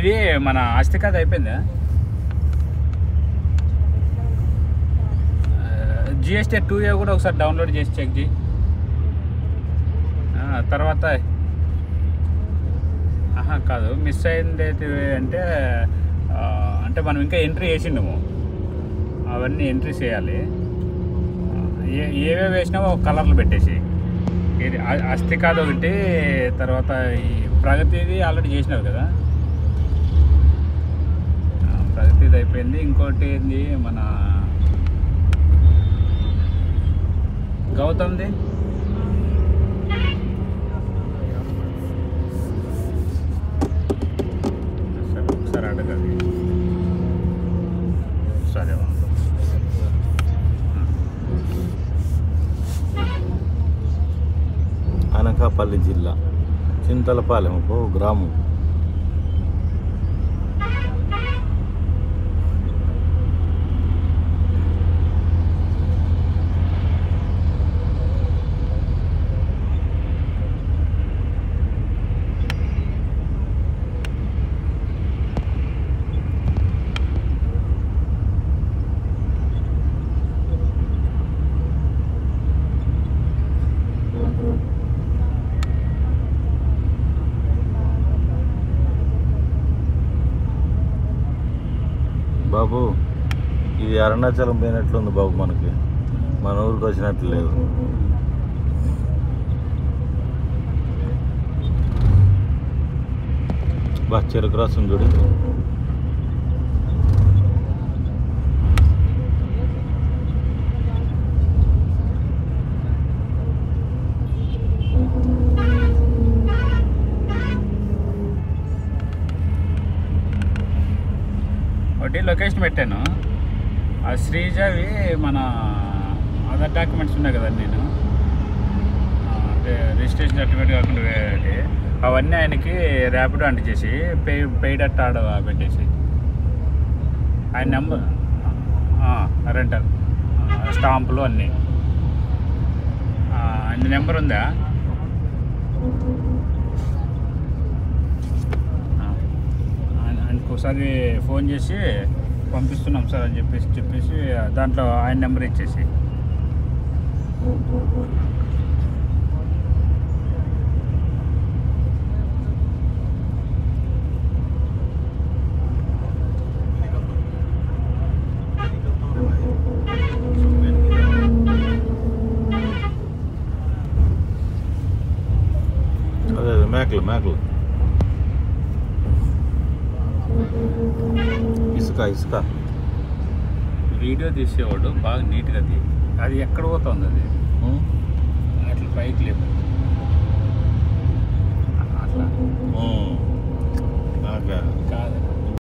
ఇది మన ఆస్తి కార్డు అయిపోయిందా? జిఎస్టీ 2A కూడా ఒకసారి డౌన్లోడ్ చేసి చెక్ చేయి. తర్వాత కాదు, మిస్ అయింది అంటే అంటే మనం ఇంకా ఎంట్రీ వేసిండము, అవన్నీ ఎంట్రీ చేయాలి. ఏవే వేసినావో కలర్లు పెట్టేసి. ఇది ఆస్తి కార్డు ఒకటి, తర్వాత ఈ ప్రగతిది ఆల్రెడీ చేసినావు కదా, ప్రగతిది అయిపోయింది. ఇంకోటి ఏంది మన గౌతమ్ది, ఒకసారి అడగది. సరే, అనకాపల్లి జిల్లా చింతలపాలెం గ్రామం. బాబు, ఇది అరుణాచలం పోయినట్లుంది బాబు, మనకి మన ఊరికి వచ్చినట్లు లేదు. బా చెరుకు రసం చూడు. ఒకటి లొకేషన్ పెట్టాను, ఆ శ్రీజావి మన అదర్ డాక్యుమెంట్స్ ఉన్నాయి కదా, నేను అంటే రిజిస్ట్రేషన్ సర్టిఫికేట్ కాకుండా వేరే అవన్నీ ఆయనకి ర్యాపిడో అంటించేసి పెయిడ్ అట్ ఆడ పెట్టేసి, ఆయన నెంబర్ రెంటల్ స్టాంపులు అన్నీ, ఆయన నెంబర్ ఉందా? ఒకసారి ఫోన్ చేసి పంపిస్తున్నాం సార్ అని చెప్పేసి దాంట్లో ఆయన నెంబర్ ఇచ్చేసి, అదే మేకలు ఇసుక వీడియో తీసేవాడు బాగా నీట్గా అది ఎక్కడ పోతుంది, అది అట్లా పైకి లేపు.